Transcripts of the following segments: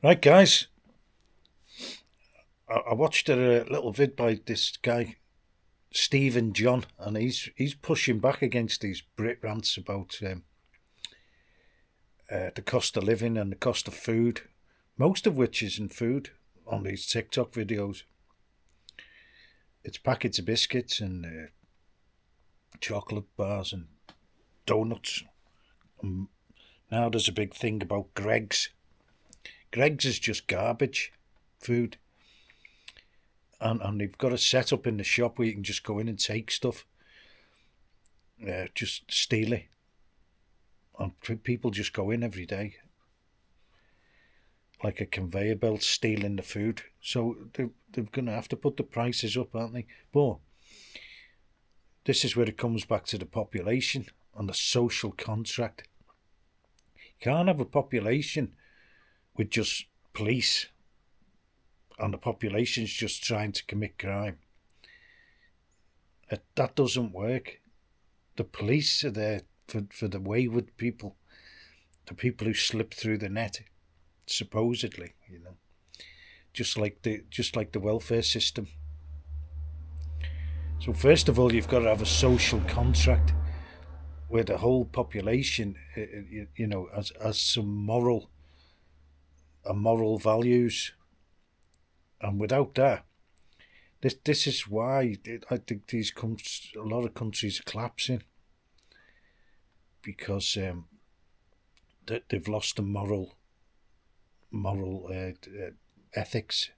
Right, guys. I watched a little vid by this guy Stephen John, and he's pushing back against these Brit rants about the cost of living and the cost of food, most of which isn't food on these TikTok videos. It's packets of biscuits and chocolate bars and donuts. Now there's a big thing about Greg's. Greg's is just garbage food. And they've got a setup in the shop where you can just go in and take stuff, just steal it. And people just go in every day, like a conveyor belt, stealing the food. So they're going to have to put the prices up, aren't they? But this is where it comes back to the population and the social contract. You can't have a population with just police and the population's just trying to commit crime. That doesn't work. The police are there for the wayward people, the people who slip through the net, supposedly, just like the welfare system. So first of all, you've got to have a social contract where the whole population, has some moral values, and without that, this is why I think a lot of countries are collapsing, because they've lost the moral ethics,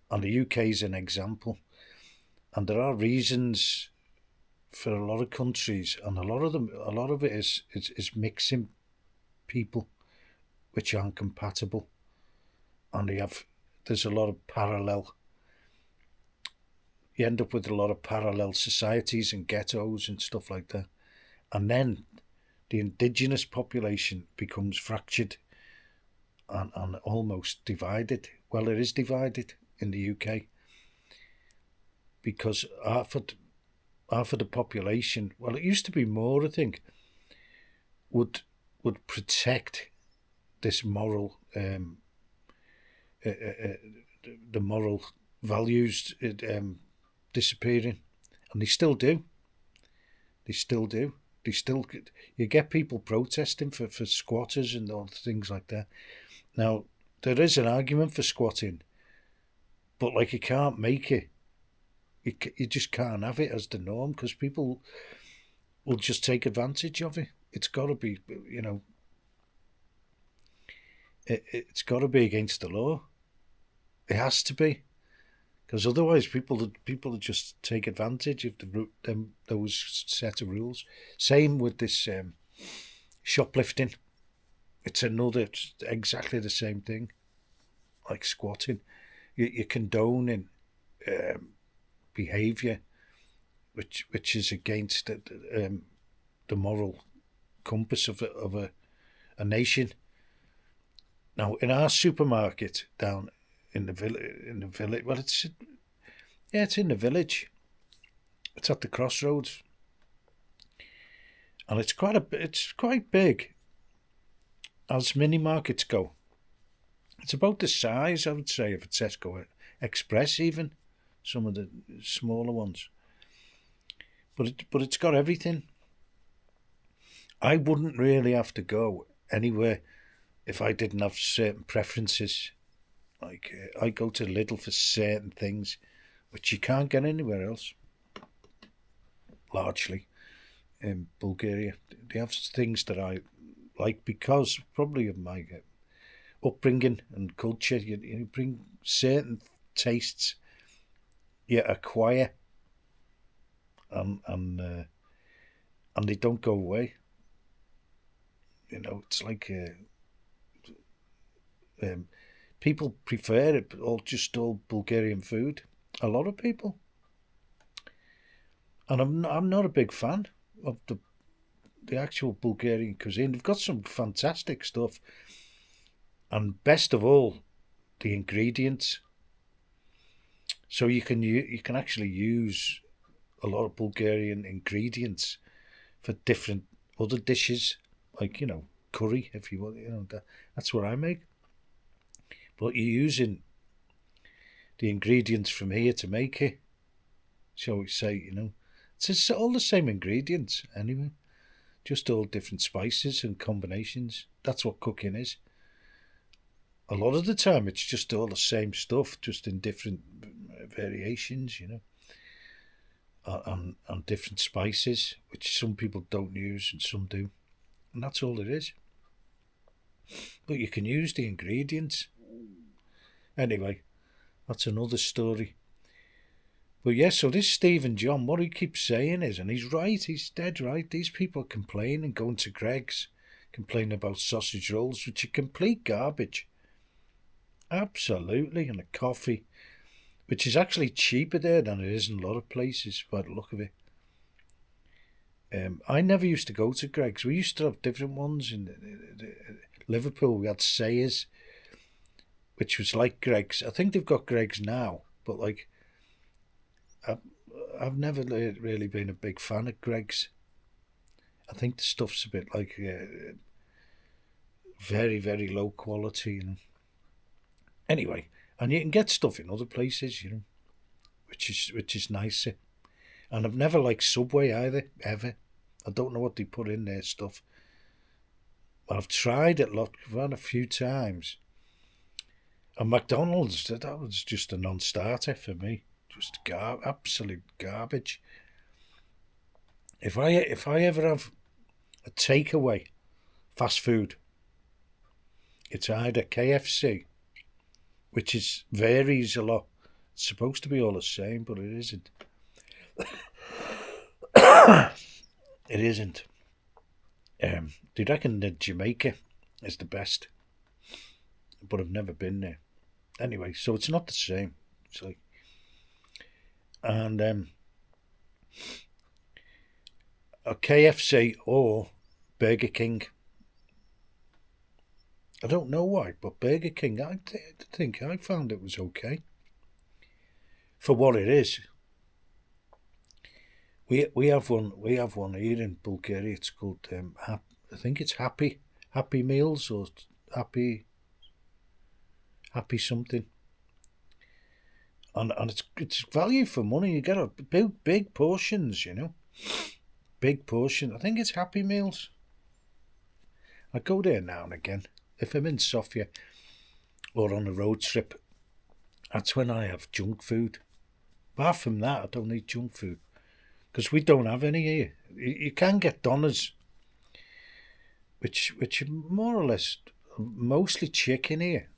and the UK is an example. And there are reasons for a lot of countries, and a lot of it is mixing people which aren't compatible, and there's a lot of parallel. You end up with a lot of parallel societies and ghettos and stuff like that, and then the indigenous population becomes fractured and almost divided. Well, it is divided in the UK because half of the population, well, it used to be more, I think, would protect this the moral values disappearing, and they still do. They still do. You get people protesting for squatters and all things like that. Now, there is an argument for squatting, but like you can't make it. You just can't have it as the norm, because people will just take advantage of it. It's got to be, it's got to be against the law. It has to be, because otherwise people just take advantage of those set of rules. Same with this shoplifting. It's exactly the same thing, like squatting. You're condoning behaviour which is against the moral compass of a nation. Now, in our supermarket down in the village, well, it's in the village. It's at the crossroads, and it's quite big as mini markets go. It's about the size, I would say, of a Tesco Express, even some of the smaller ones. But it's got everything. I wouldn't really have to go anywhere if I didn't have certain preferences. Like I go to Lidl for certain things, which you can't get anywhere else. Largely in Bulgaria, they have things that I like because probably of my upbringing and culture. You bring certain tastes you acquire, and they don't go away. It's like people prefer it, all Bulgarian food. A lot of people, and I'm not a big fan of the actual Bulgarian cuisine. They've got some fantastic stuff, and best of all, the ingredients. So you can actually use a lot of Bulgarian ingredients for different other dishes, like curry, if you want. That's what I make. but you're using the ingredients from here to make it. Shall we say, it's all the same ingredients anyway, just all different spices and combinations. That's what cooking is. A lot of the time, it's just all the same stuff, just in different variations, on different spices, which some people don't use and some do. And that's all it is. But you can use the ingredients. Anyway, that's another story. But yeah, so this Stephen John, what he keeps saying is, and he's right, he's dead right, these people complain and going to Greg's, complaining about sausage rolls, which are complete garbage. Absolutely, and a coffee, which is actually cheaper there than it is in a lot of places, by the look of it. I never used to go to Greg's. We used to have different ones in Liverpool. We had Sayers, which was like Greg's. I think they've got Greg's now, but like, I've never really been a big fan of Greg's. I think the stuff's a bit like very, very low quality. Anyway, and you can get stuff in other places, which is nicer. And I've never liked Subway either, ever. I don't know what they put in their stuff. But I've tried it a few times. And McDonald's, that was just a non-starter for me. Just absolute garbage. If I ever have a takeaway, fast food, it's either KFC, which varies a lot. It's supposed to be all the same, but it isn't. It isn't. They reckon that Jamaica is the best, but I've never been there. Anyway, so it's not the same. It's like, and a KFC or Burger King. I don't know why, but Burger King, I think I found it was okay for what it is. We have one here in Bulgaria. It's called I think it's Happy Meals or Happy something. And it's value for money. You get a big portions, big portion. I think it's Happy Meals. I go there now and again. If I'm in Sofia or on a road trip, that's when I have junk food. Apart from that, I don't eat junk food because we don't have any here. You can get doners, which are more or less mostly chicken here,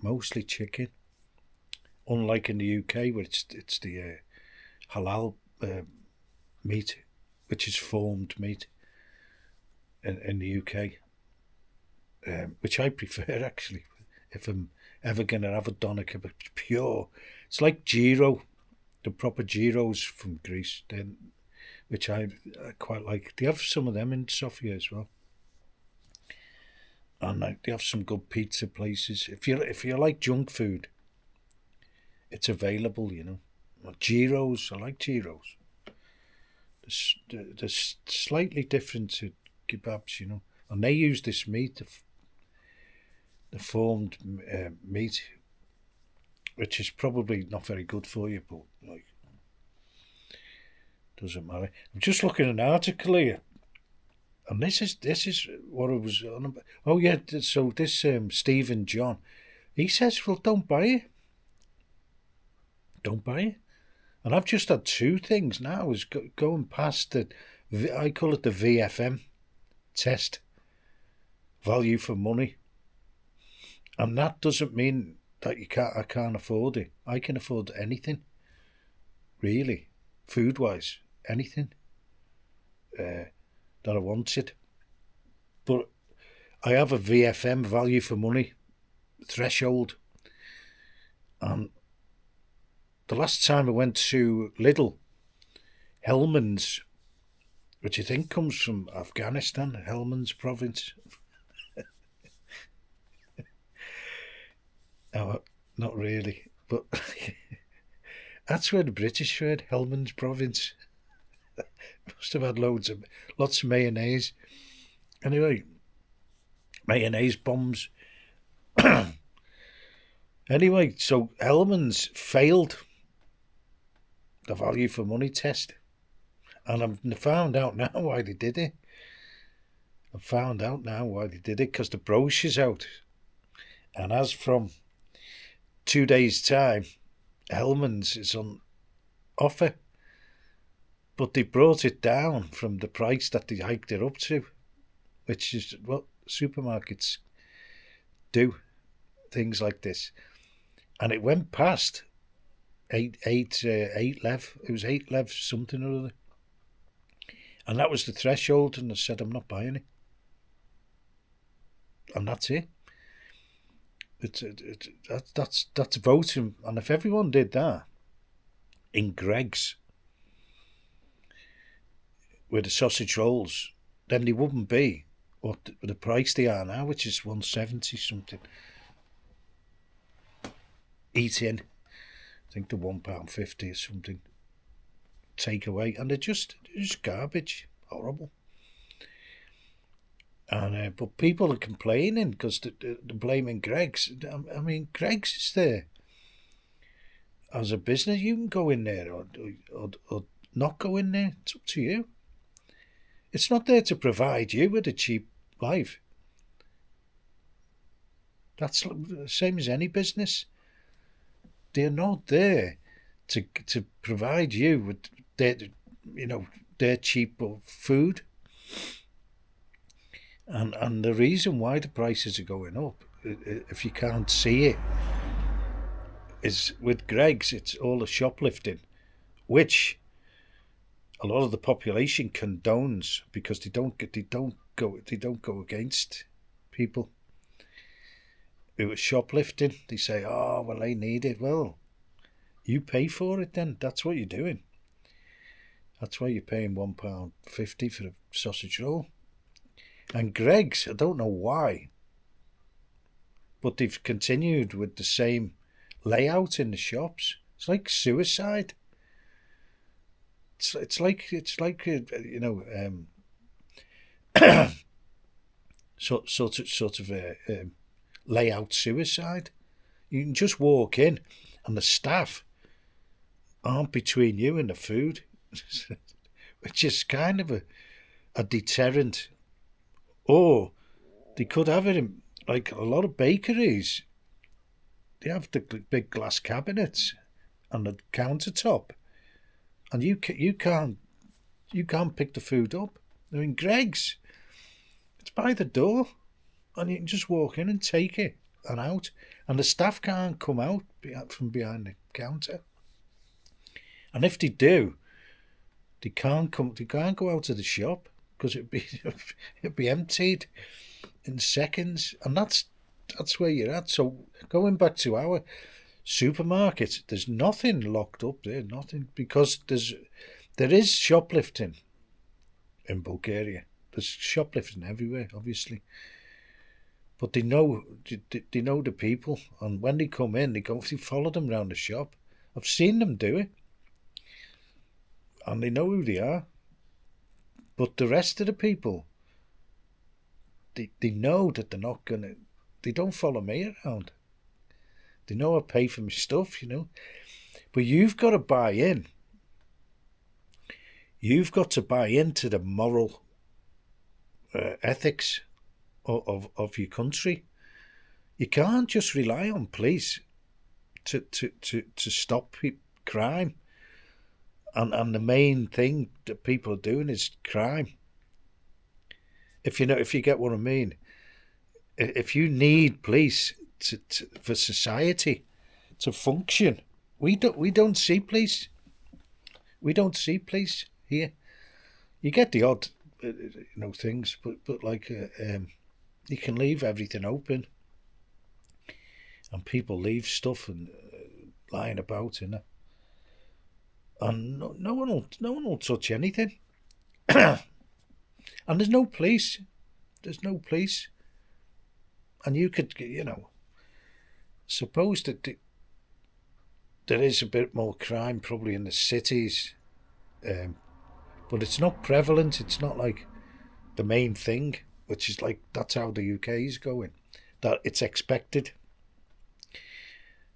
mostly chicken. Unlike in the UK, where it's the halal meat, which is formed meat in the UK, which I prefer actually. If I'm ever going to have a doner kebab, it's pure. It's like gyro, the proper gyros from Greece, which I quite like. They have some of them in Sofia as well. And they have some good pizza places. If you like junk food, it's available, Gyros, I like gyros. They're slightly different to kebabs, and they use this meat, the formed meat, which is probably not very good for you, but doesn't matter. I'm just looking at an article here, and this is what I was on about. Oh yeah, so this Stephen John, he says, well, don't buy it. Don't buy it. And I've just had two things now. Is going past I call it the VFM test, value for money, and that doesn't mean that I can't afford it. I can afford anything, really, food wise, anything that I wanted. But I have a VFM, value for money threshold, and the last time I went to Lidl, Helmand's, which I think comes from Afghanistan, Helmand's province. No, not really, but that's where the British word, Helmand's province. Must have had lots of mayonnaise. Anyway, mayonnaise bombs. Anyway, so Hellman's failed the value for money test, and I've found out now why they did it. I've found out now why they did it, because the brochure's out, and as from 2 days' time, Hellman's is on offer, but they brought it down from the price that they hiked it up to, which is what supermarkets do, things like this. And it went past eight lev. It was 8 lev something or other, and that was the threshold. And I said, I'm not buying it, and that's it. That's voting. And if everyone did that in Greggs with the sausage rolls, then they wouldn't be what the price they are now, which is 170 something. Eat in, I think the £1.50 or something take away, and they're just garbage, horrible. And but people are complaining because they're blaming Greggs. I mean, Greggs is there as a business. You can go in there or not go in there. It's up to you. It's not there to provide you with a cheap life. That's the same as any business. They're not there to provide you with their cheap food. And the reason why the prices are going up, if you can't see it, is with Greggs. It's all the shoplifting, which a lot of the population condones because they don't go against people who are shoplifting. They say, oh well, they need it. Well, you pay for it then. That's what you're doing. That's why you're paying £1.50 for a sausage roll. And Greggs, I don't know why, but they've continued with the same layout in the shops. It's like suicide. It's like sort of layout suicide. You can just walk in, and the staff aren't between you and the food, which is kind of a deterrent. Or they could have it in, like a lot of bakeries, they have the big glass cabinets on the countertop, and you can't pick the food up. I mean, Greggs, it's by the door, and you can just walk in and take it and out, and the staff can't come out from behind the counter. And if they do, they can't go out of the shop because it'd be emptied in seconds, and that's where you're at. So going back to our supermarket, there's nothing locked up there, nothing, because there is shoplifting in Bulgaria. There's shoplifting everywhere, obviously, but they know the people, and when they come in, they follow them around the shop. I've seen them do it, and they know who they are. But the rest of the people, they know that they're not gonna. They don't follow me around. They know I pay for my stuff, But you've got to buy in. You've got to buy into the moral ethics of your country. You can't just rely on police to stop crime. And the main thing that people are doing is crime. If you get what I mean, if you need police for society to function, we don't see police. We don't see police here. You get the odd, things, but like you can leave everything open, and people leave stuff and lying about in it. And no one will touch anything. And there's no police. And you could, suppose that there is a bit more crime probably in the cities, but it's not prevalent. It's not like the main thing, which is like that's how the UK is going. That it's expected.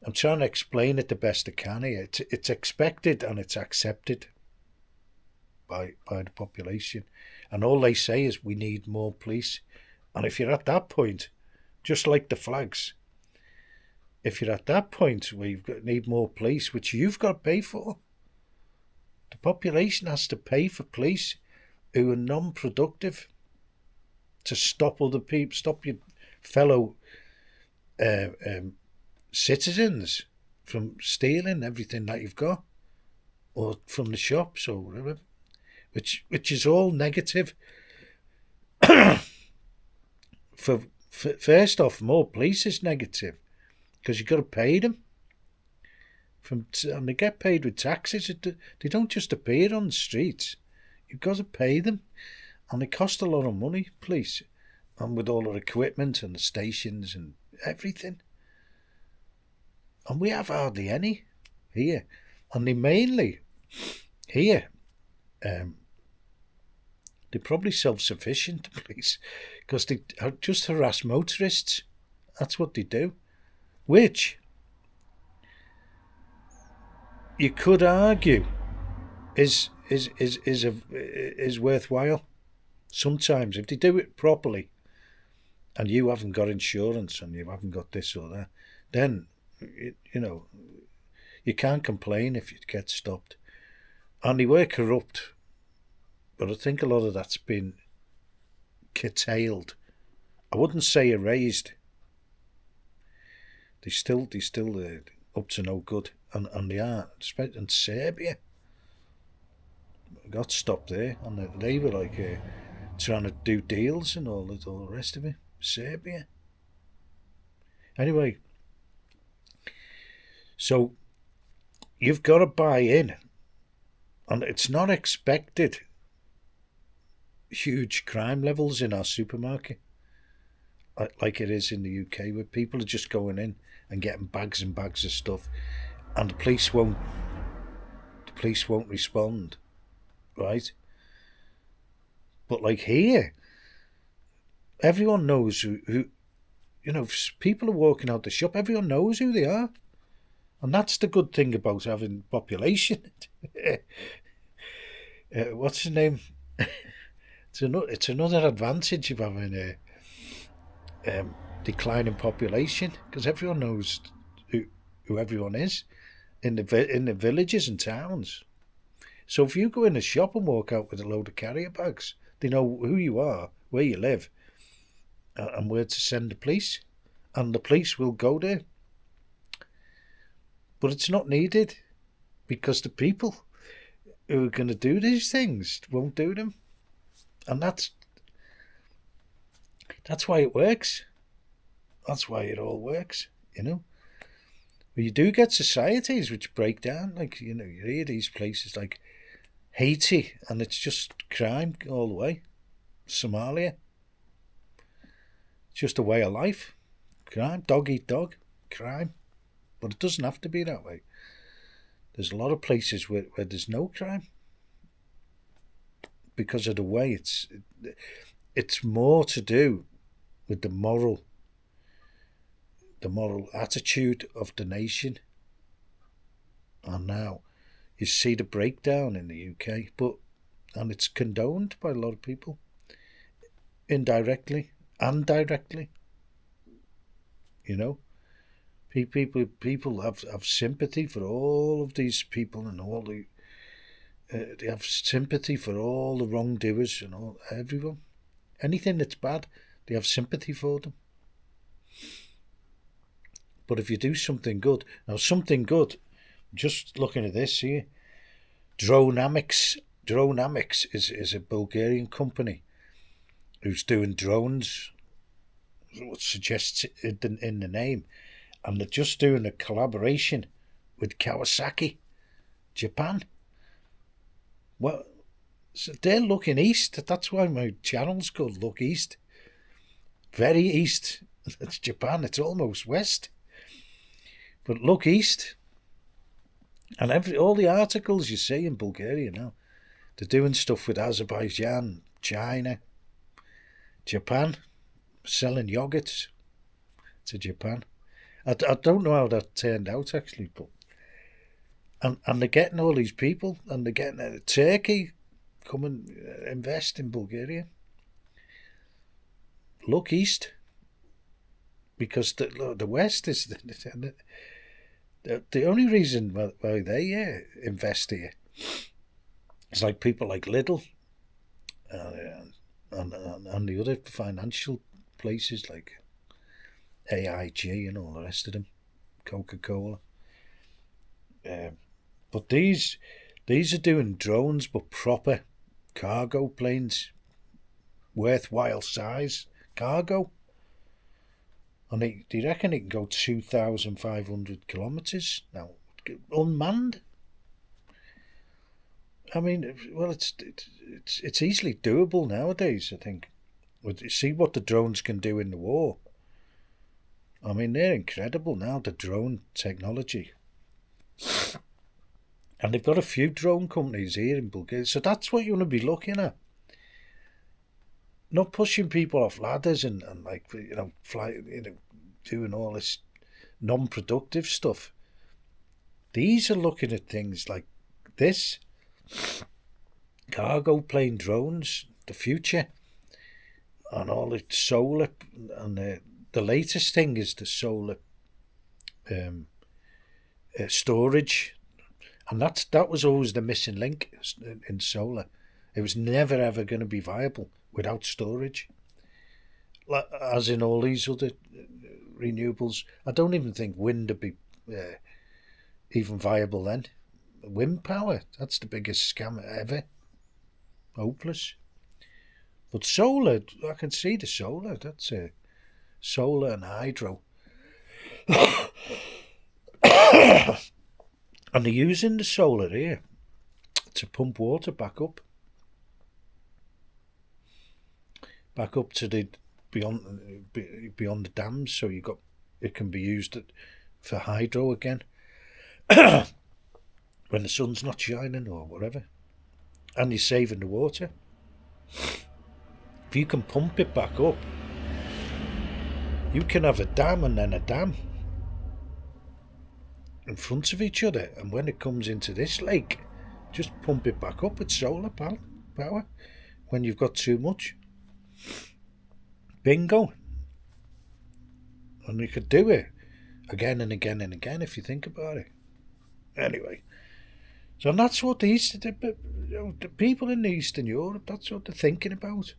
I'm trying to explain it the best I can here. It's expected and it's accepted by the population, and all they say is we need more police. And if you're at that point, just like the flags, if you're at that point where need more police, which you've got to pay for, the population has to pay for police who are non-productive to stop other people, stop your fellow citizens from stealing everything that you've got, or from the shops or whatever, which is all negative. First off, more police is negative because you've got to pay them. And they get paid with taxes. They don't just appear on the streets. You've got to pay them, and they cost a lot of money, police, and with all their equipment and the stations and everything. And we have hardly any here, and they mainly here. They're probably self-sufficient, the police, because they just harass motorists. That's what they do, which you could argue is worthwhile sometimes if they do it properly, and you haven't got insurance and you haven't got this or that, then you can't complain if you get stopped. And they were corrupt, but I think a lot of that's been curtailed. I wouldn't say erased. They still up to no good, and they are. In Serbia, got stopped there, and they were like trying to do deals and all the rest of it. Serbia. Anyway, so you've got to buy in, and it's not expected. Huge crime levels in our supermarket, like it is in the UK, where people are just going in and getting bags and bags of stuff, and the police won't respond, right? But like here, everyone knows who if people are walking out the shop, everyone knows who they are, and that's the good thing about having population. What's his name? It's another advantage of having a declining population, because everyone knows who everyone is in the villages and towns. So if you go in a shop and walk out with a load of carrier bags, they know who you are, where you live, and where to send the police, and the police will go there. But it's not needed, because the people who are going to do these things won't do them. And that's why it works. That's why it all works, But you do get societies which break down, like, you hear these places like Haiti, and it's just crime all the way. Somalia. It's just a way of life. Crime, dog eat dog, crime. But it doesn't have to be that way. There's a lot of places where there's no crime, because of the way it's more to do with the moral attitude of the nation. And now you see the breakdown in the UK, and it's condoned by a lot of people, indirectly and directly. People have sympathy for all of these people, and all the they have sympathy for all the wrongdoers and everyone. Anything that's bad, they have sympathy for them. But if you do something good, just looking at this here, Dronamics is a Bulgarian company who's doing drones, what suggests it in the name, and they're just doing a collaboration with Kawasaki, Japan. Well, so they're looking east. That's why my channel's called Look East. Very east. It's Japan. It's almost west. But look east. And all the articles you see in Bulgaria now, they're doing stuff with Azerbaijan, China, Japan, selling yogurts to Japan. I don't know how that turned out actually, but and they're getting all these people, and they're getting Turkey come and invest in Bulgaria. Look east, because the West is the only reason why they invest here. It's like people like Lidl and the other financial places like AIG and all the rest of them, Coca-Cola. But these are doing drones, but proper cargo planes, worthwhile size cargo. And they reckon it can go 2,500 kilometres now, unmanned. I mean, well, it's easily doable nowadays, I think. See what the drones can do in the war. I mean, they're incredible now, the drone technology. And they've got a few drone companies here in Bulgaria, so that's what you want to be looking at. Not pushing people off ladders and like, doing all this non-productive stuff. These are looking at things like this. Cargo plane drones, the future, and all the solar, and the latest thing is the solar storage, and that was always the missing link in solar. It was never ever going to be viable without storage, as in all these other renewables. I don't even think wind would be even viable then. Wind power, that's the biggest scam ever. Hopeless. But solar, I can see the solar. That's solar and hydro. And they're using the solar here to pump water back up to the beyond the dams, so it can be used for hydro again when the sun's not shining or whatever, and you're saving the water. If you can pump it back up, you can have a dam and then a dam in front of each other, and when it comes into this lake, just pump it back up with solar power when you've got too much. Bingo. And you could do it again and again and again if you think about it. Anyway, so that's what the people in Eastern Europe, that's what they're thinking about.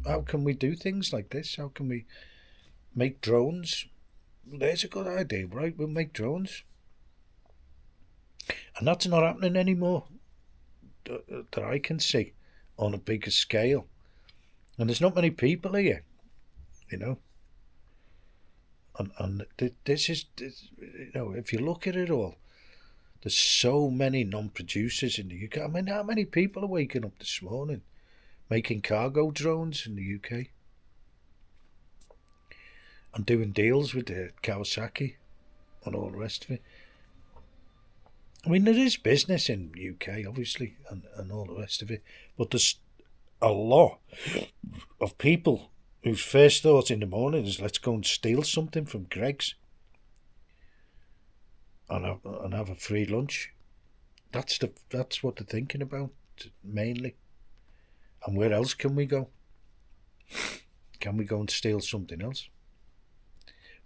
How can we do things like this? How can we make drones? There's a good idea, right? We'll make drones. And that's not happening anymore that I can see on a bigger scale. And there's not many people here, And this is, if you look at it all, there's so many non-producers in the UK. I mean, how many people are waking up this morning making cargo drones in the UK and doing deals with the Kawasaki and all the rest of it? I mean, there is business in the UK, obviously, and all the rest of it, but there's a lot of people whose first thought in the morning is, let's go and steal something from Greg's and have a free lunch. That's what they're thinking about mainly. And where else can we go? Can we go and steal something else?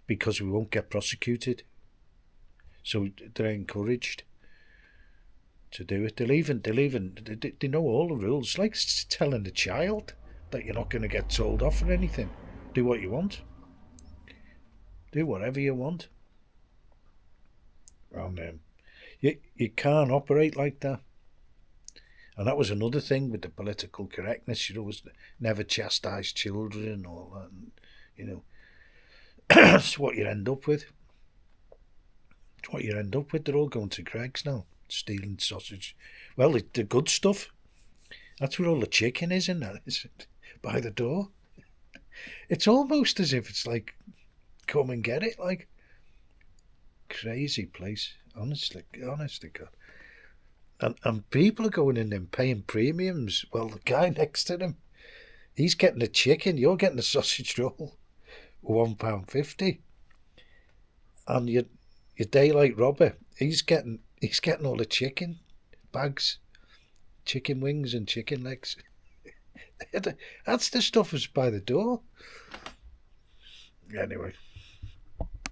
Because we won't get prosecuted. So they're encouraged to do it. They know all the rules. It's like telling a child that you're not going to get told off for anything. Do what you want. Do whatever you want. And you can't operate like that. And that was another thing with the political correctness. Was never chastise children and all that. That's what you end up with. It's what you end up with. They're all going to Greg's now, stealing sausage. Well, the good stuff. That's where all the chicken is, isn't it? By the door. It's almost as if it's like, come and get it, like. Crazy place, honestly, God. And people are going in and paying premiums. Well, the guy next to them, he's getting a chicken, you're getting a sausage roll, £1.50. And your daylight robber, he's getting all the chicken bags, chicken wings and chicken legs. That's the stuff that's by the door. Anyway.